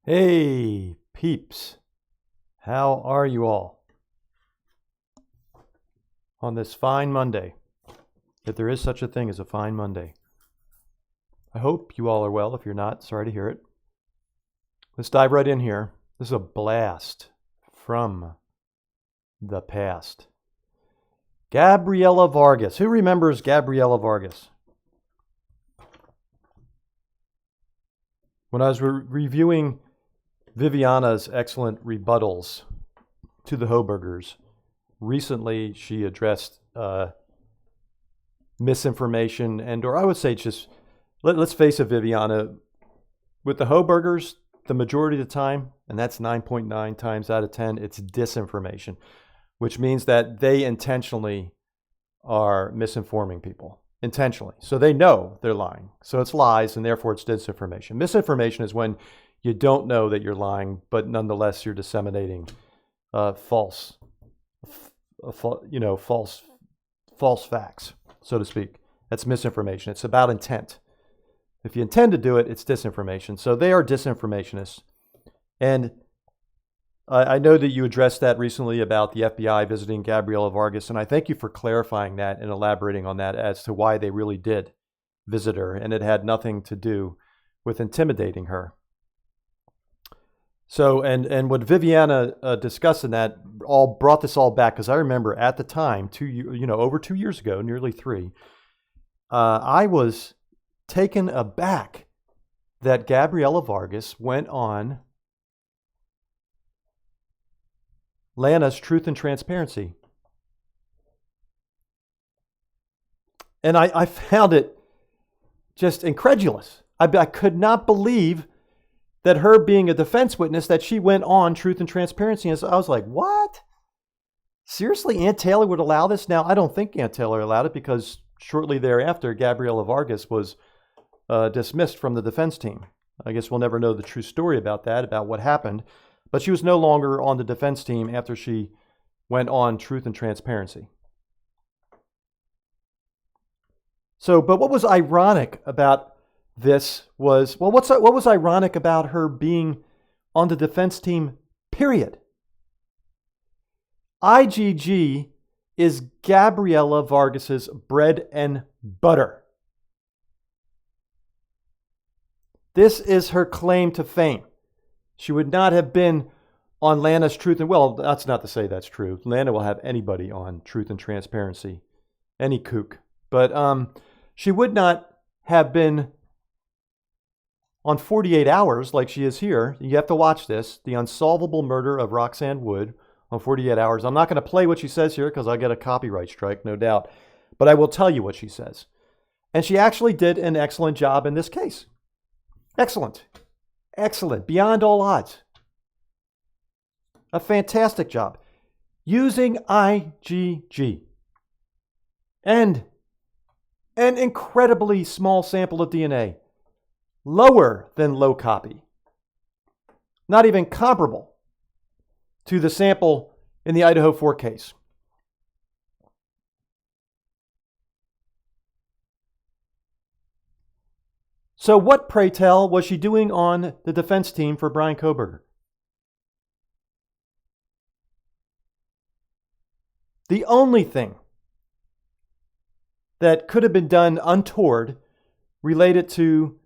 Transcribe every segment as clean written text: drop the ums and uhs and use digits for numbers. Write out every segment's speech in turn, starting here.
Hey, peeps. How are you all on this fine Monday? If there is such a thing as a fine Monday. I hope you all are well. If you're not, sorry to hear it. Let's dive right in here. This is a blast from the past. Gabriela Vargas. Who remembers Gabriela Vargas? When I was reviewing Viviana's excellent rebuttals to the Hoburgers, recently she addressed misinformation or I would say just, let's face it, Viviana, with the Hoburgers, the majority of the time, and that's 9.9 times out of 10, it's disinformation, which means that they intentionally are misinforming people. Intentionally. So they know they're lying. So it's lies, and therefore it's disinformation. Misinformation is when you don't know that you're lying, but nonetheless you're disseminating false facts, so to speak. That's misinformation. It's about intent. If you intend to do it, it's disinformation. So they are disinformationists. And I know that you addressed that recently about the FBI visiting Gabriela Vargas, and I thank you for clarifying that and elaborating on that as to why they really did visit her, and it had nothing to do with intimidating her. So, and what Viviana discussed in that all brought this all back, because I remember at the time, over 2 years ago, nearly 3, I was taken aback that Gabriela Vargas went on Lana's Truth and Transparency. And I found it just incredulous. I could not believe that her being a defense witness, that she went on Truth and Transparency. And so I was like, what? Seriously, Aunt Taylor would allow this? Now, I don't think Aunt Taylor allowed it because shortly thereafter, Gabriela Vargas was dismissed from the defense team. I guess we'll never know the true story about that, about what happened. But she was no longer on the defense team after she went on Truth and Transparency. So, but what was ironic about this was, what was ironic about her being on the defense team, period? IGG is Gabriela Vargas's bread and butter. This is her claim to fame. She would not have been on Lana's Truth and, well, that's not to say that's true. Lana will have anybody on Truth and Transparency, any kook. But she would not have been on 48 Hours like she is here. You have to watch this, The Unsolvable Murder of Roxanne Wood on 48 Hours. I'm not going to play what she says here because I'll get a copyright strike, no doubt. But I will tell you what she says. And she actually did an excellent job in this case. Excellent. Excellent. Beyond all odds. A fantastic job. Using IgG. And an incredibly small sample of DNA. Lower than low copy. Not even comparable to the sample in the Idaho 4 case. So what, pray tell, was she doing on the defense team for Bryan Kohberger? The only thing that could have been done untoward related to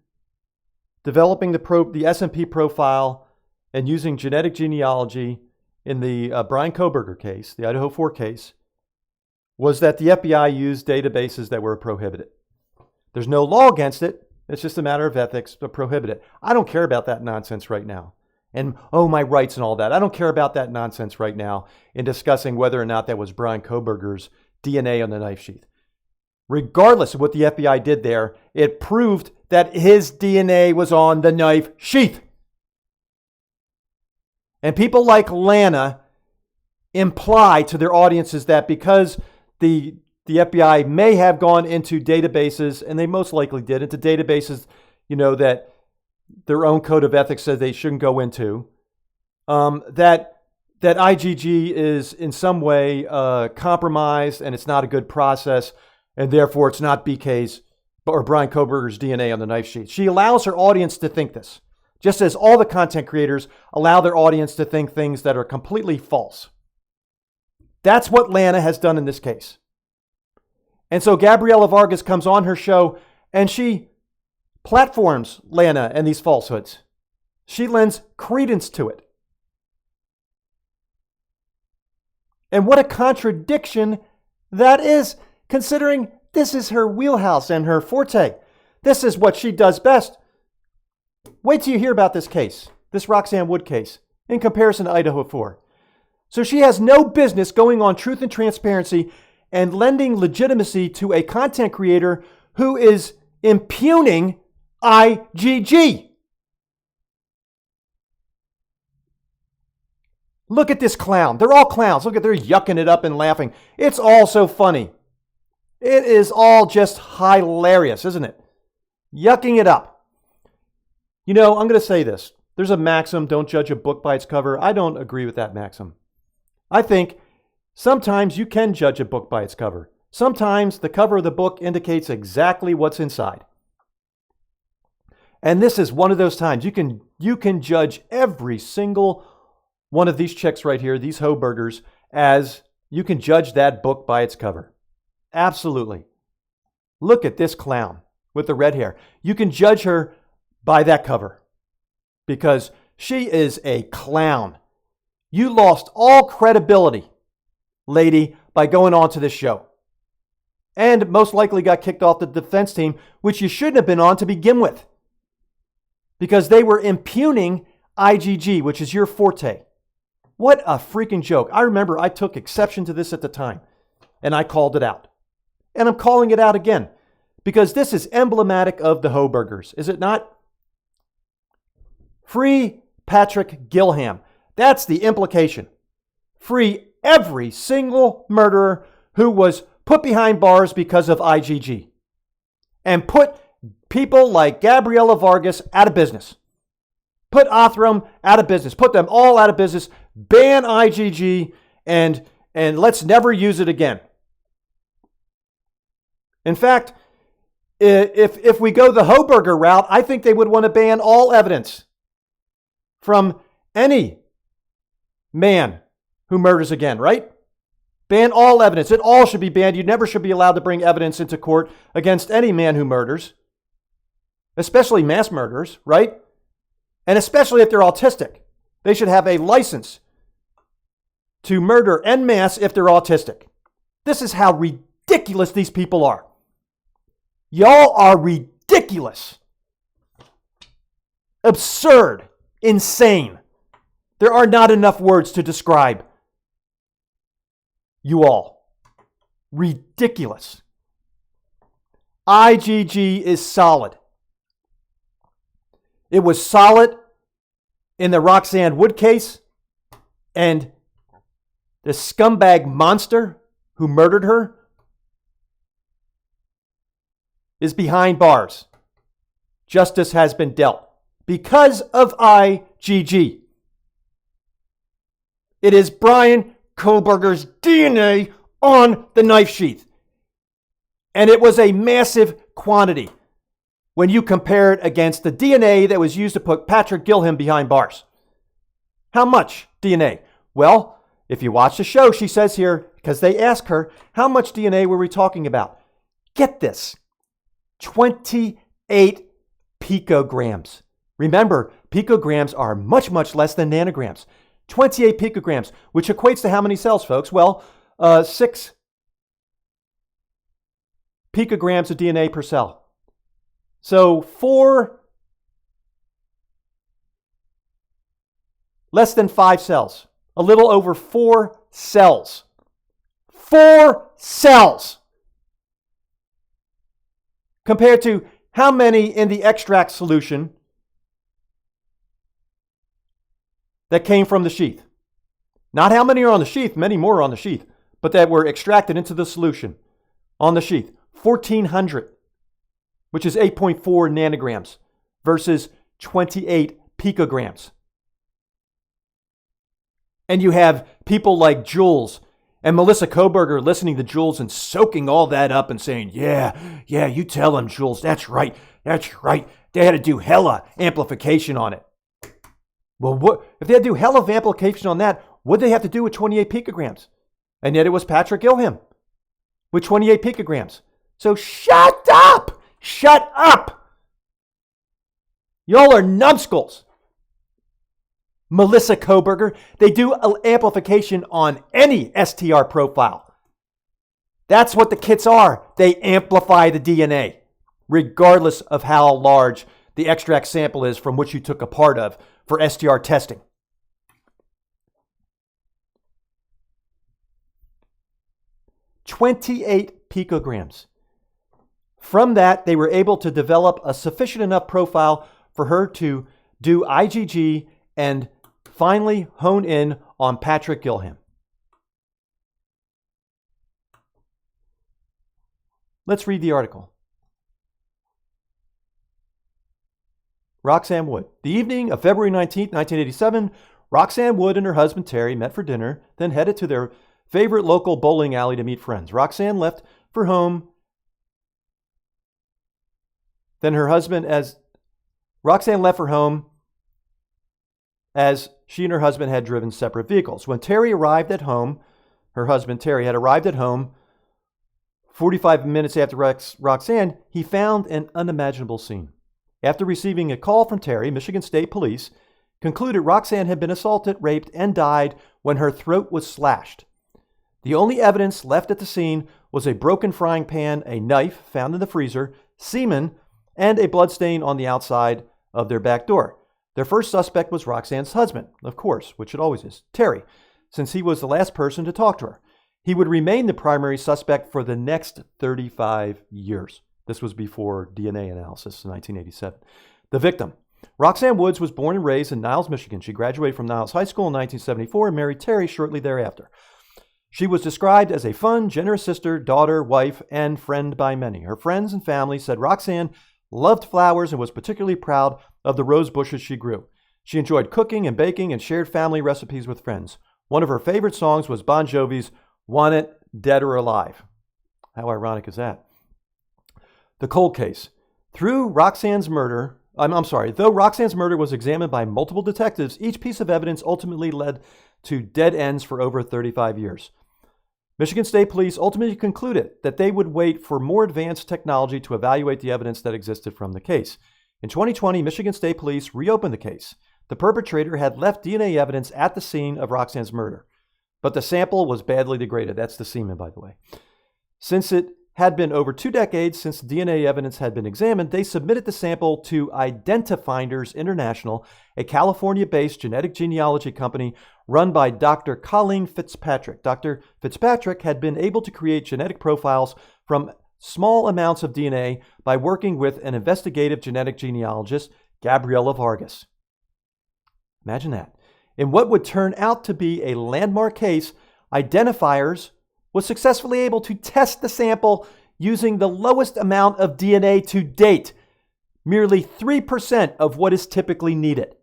developing the S&P profile and using genetic genealogy in the Bryan Kohberger case, the Idaho 4 case, was that the FBI used databases that were prohibited. There's no law against it. It's just a matter of ethics, but prohibit it. I don't care about that nonsense right now. And, my rights and all that. I don't care about that nonsense right now in discussing whether or not that was Bryan Kohberger's DNA on the knife sheath. Regardless of what the FBI did there, it proved that his DNA was on the knife sheath. And people like Lana imply to their audiences that because the FBI may have gone into databases, and they most likely did, into databases, that their own code of ethics says they shouldn't go into, that IgG is in some way compromised and it's not a good process, and therefore it's not BK's or Bryan Kohberger's DNA on the knife sheath. She allows her audience to think this just as all the content creators allow their audience to think things that are completely false. That's what Lana has done in this case. And so Gabriela Vargas comes on her show and she platforms Lana and these falsehoods. She lends credence to it. And what a contradiction that is, considering this is her wheelhouse and her forte. This is what she does best. Wait till you hear about this case, this Roxanne Wood case, in comparison to Idaho 4. So she has no business going on Truth and Transparency and lending legitimacy to a content creator who is impugning IGG. Look at this clown. They're all clowns. Look at, they're yucking it up and laughing. It's all so funny. It is all just hilarious, isn't it? Yucking it up. You know, I'm going to say this. There's a maxim, don't judge a book by its cover. I don't agree with that maxim. I think sometimes you can judge a book by its cover. Sometimes the cover of the book indicates exactly what's inside. And this is one of those times you can judge every single one of these chicks right here, these Hoburgers, as you can judge that book by its cover. Absolutely. Look at this clown with the red hair. You can judge her by that cover because she is a clown. You lost all credibility, lady, by going on to this show. And most likely got kicked off the defense team, which you shouldn't have been on to begin with. Because they were impugning IGG, which is your forte. What a freaking joke. I remember I took exception to this at the time, and I called it out. And I'm calling it out again, because this is emblematic of the Hoburgers, is it not? Free Patrick Gilham. That's the implication. Free every single murderer who was put behind bars because of IGG. And put people like Gabriela Vargas out of business. Put Othram out of business. Put them all out of business. Ban IGG and let's never use it again. In fact, if we go the Hoburger route, I think they would want to ban all evidence from any man who murders again, right? Ban all evidence. It all should be banned. You never should be allowed to bring evidence into court against any man who murders, especially mass murderers, right? And especially if they're autistic. They should have a license to murder en masse if they're autistic. This is how ridiculous these people are. Y'all are ridiculous. Absurd. Insane. There are not enough words to describe you all. Ridiculous. IGG is solid. It was solid in the Roxanne Wood case, and the scumbag monster who murdered her is behind bars. Justice has been dealt because of IGG. It is Brian Koberger's DNA on the knife sheath. And it was a massive quantity when you compare it against the DNA that was used to put Patrick Gilham behind bars. How much DNA? Well, if you watch the show, she says here, because they ask her, how much DNA were we talking about? Get this, 28 picograms. Remember, picograms are much, much less than nanograms. 28 picograms, which equates to how many cells, folks? Well, 6 picograms of DNA per cell. So less than 5 cells. A little over 4 cells. 4 cells! Compared to how many in the extract solution that came from the sheath. Not how many are on the sheath, many more are on the sheath, but that were extracted into the solution on the sheath. 1,400, which is 8.4 nanograms versus 28 picograms. And you have people like Jules and Melissa Koberger listening to Jules and soaking all that up and saying, yeah, you tell him, Jules, that's right. They had to do hella amplification on it. Well, what if they had to do hell of amplification on that? What did they have to do with 28 picograms? And yet it was Patrick Gilham with 28 picograms. So shut up! Shut up! Y'all are numbskulls. Melissa Koberger, they do amplification on any STR profile. That's what the kits are. They amplify the DNA, regardless of how large the extract sample is from which you took a part of for STR testing. "28 picograms. From that, they were able to develop a sufficient enough profile for her to do IgG and finally hone in on Patrick Gilham. Let's read the article. Roxanne Wood. The evening of February 19th, 1987, Roxanne Wood and her husband Terry met for dinner, then headed to their favorite local bowling alley to meet friends. Roxanne left for home. Roxanne left for home as she and her husband had driven separate vehicles. When Terry arrived at home, her husband Terry had arrived at home 45 minutes after Roxanne, he found an unimaginable scene. After receiving a call from Terry, Michigan State Police concluded Roxanne had been assaulted, raped, and died when her throat was slashed. The only evidence left at the scene was a broken frying pan, a knife found in the freezer, semen, and a bloodstain on the outside of their back door. Their first suspect was Roxanne's husband, of course, which it always is, Terry, since he was the last person to talk to her. He would remain the primary suspect for the next 35 years. This was before DNA analysis in 1987. The victim. Roxanne Woods was born and raised in Niles, Michigan. She graduated from Niles High School in 1974 and married Terry shortly thereafter. She was described as a fun, generous sister, daughter, wife, and friend by many. Her friends and family said Roxanne loved flowers and was particularly proud of the rose bushes she grew. She enjoyed cooking and baking and shared family recipes with friends. One of her favorite songs was Bon Jovi's Want It, Dead or Alive. How ironic is that? The cold case. Though Roxanne's murder was examined by multiple detectives, each piece of evidence ultimately led to dead ends for over 35 years. Michigan State Police ultimately concluded that they would wait for more advanced technology to evaluate the evidence that existed from the case. In 2020, Michigan State Police reopened the case. The perpetrator had left DNA evidence at the scene of Roxanne's murder, but the sample was badly degraded. That's the semen, by the way. Since it had been over 2 decades since DNA evidence had been examined, they submitted the sample to Identifinders International, a California-based genetic genealogy company run by Dr. Colleen Fitzpatrick. Dr. Fitzpatrick had been able to create genetic profiles from small amounts of DNA by working with an investigative genetic genealogist, Gabriela Vargas. Imagine that. In what would turn out to be a landmark case, Identifiers was successfully able to test the sample using the lowest amount of DNA to date, merely 3% of what is typically needed.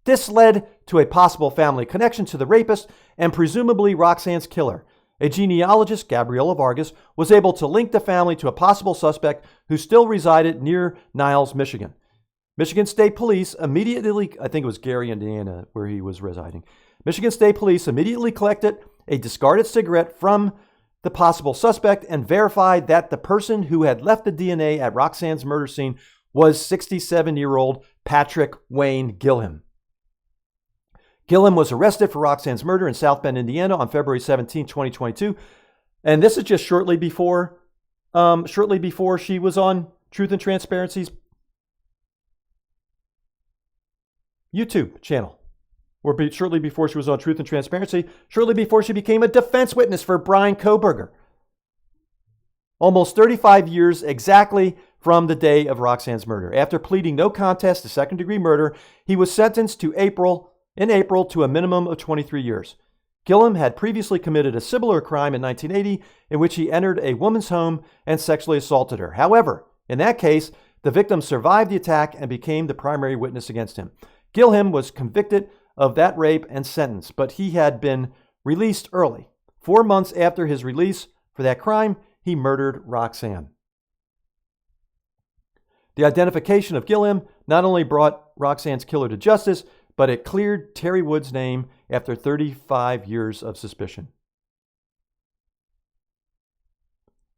This led to a possible family connection to the rapist and presumably Roxanne's killer. A genealogist, Gabriela Vargas, was able to link the family to a possible suspect who still resided near Niles, Michigan. Michigan State Police immediately, I think it was Gary, Indiana, where he was residing. Michigan State Police immediately collected a discarded cigarette from the possible suspect and verified that the person who had left the DNA at Roxanne's murder scene was 67-year-old Patrick Wayne Gilham. Gilham was arrested for Roxanne's murder in South Bend, Indiana on February 17, 2022. And this is just shortly before she was on Truth and Transparency's YouTube channel. Or shortly before she was on Truth and Transparency, shortly before she became a defense witness for Bryan Kohberger. Almost 35 years exactly from the day of Roxanne's murder. After pleading no contest to second-degree murder, he was sentenced in April to a minimum of 23 years. Gilham had previously committed a similar crime in 1980 in which he entered a woman's home and sexually assaulted her. However, in that case, the victim survived the attack and became the primary witness against him. Gilham was convicted of that rape and sentenced, but he had been released early. 4 months after his release for that crime, he murdered Roxanne. The identification of Gilham not only brought Roxanne's killer to justice, but it cleared Terry Wood's name after 35 years of suspicion.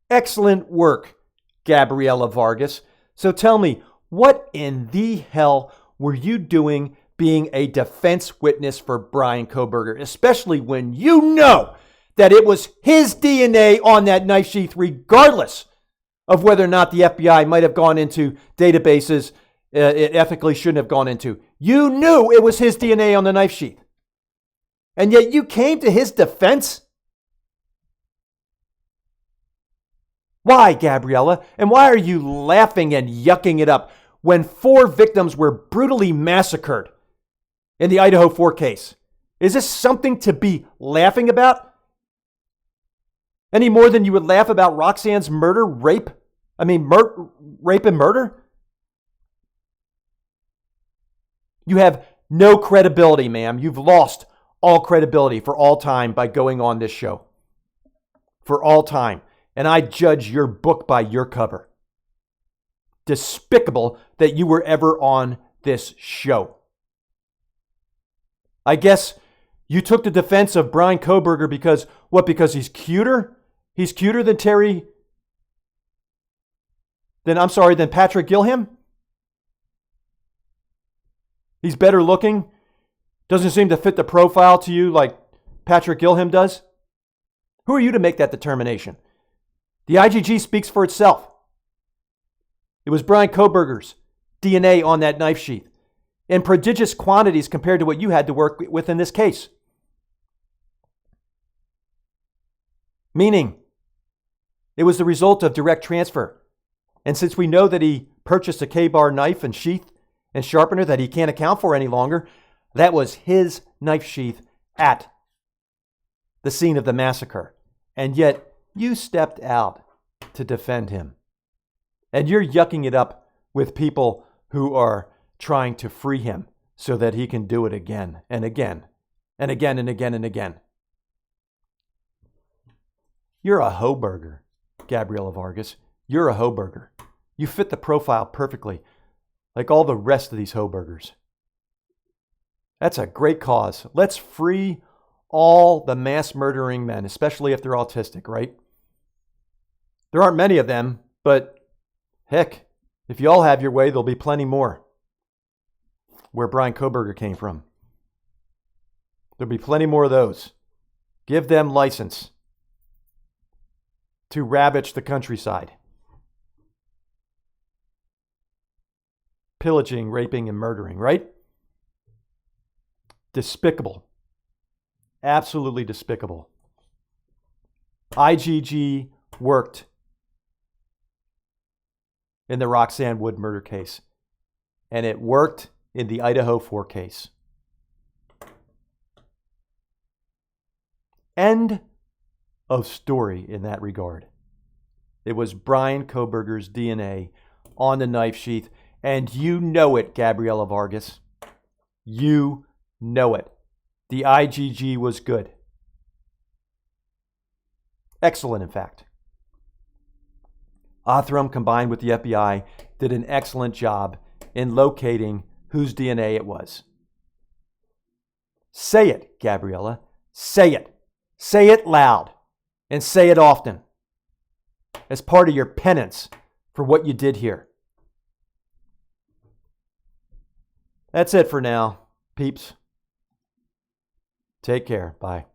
Excellent work, Gabriela Vargas. So tell me, what in the hell were you doing being a defense witness for Bryan Kohberger, especially when you know that it was his DNA on that knife sheath, regardless of whether or not the FBI might have gone into databases it ethically shouldn't have gone into? You knew it was his DNA on the knife sheath. And yet you came to his defense? Why, Gabriela? And why are you laughing and yucking it up when 4 victims were brutally massacred in the Idaho 4 case? Is this something to be laughing about? Any more than you would laugh about Roxanne's rape and murder? You have no credibility, ma'am. You've lost all credibility for all time by going on this show. For all time. And I judge your book by your cover. Despicable that you were ever on this show. I guess you took the defense of Bryan Kohberger because, what, because he's cuter? He's cuter than than Patrick Gilham? He's better looking? Doesn't seem to fit the profile to you like Patrick Gilham does? Who are you to make that determination? The IGG speaks for itself. It was Bryan Kohberger's DNA on that knife sheath in prodigious quantities compared to what you had to work with in this case. Meaning, it was the result of direct transfer. And since we know that he purchased a K-bar knife and sheath and sharpener that he can't account for any longer, that was his knife sheath at the scene of the massacre. And yet, you stepped out to defend him. And you're yucking it up with people who are trying to free him so that he can do it again and again and again and again and again. You're a hoburger, Gabriela Vargas. You're a hoburger. You fit the profile perfectly, like all the rest of these hoburgers. That's a great cause. Let's free all the mass murdering men, especially if they're autistic, right? There aren't many of them, but heck, if you all have your way, there'll be plenty more. Where Bryan Kohberger came from. There'll be plenty more of those. Give them license to ravage the countryside. Pillaging, raping, and murdering, right? Despicable. Absolutely despicable. IGG worked in the Roxanne Wood murder case. And it worked in the Idaho 4 case. End of story in that regard. It was Bryan Kohberger's DNA on the knife sheath. And you know it, Gabriela Vargas. You know it. The IGG was good. Excellent, in fact. Othram, combined with the FBI, did an excellent job in locating whose DNA it was. Say it, Gabriela. Say it. Say it loud. And say it often. As part of your penance for what you did here. That's it for now, peeps. Take care. Bye.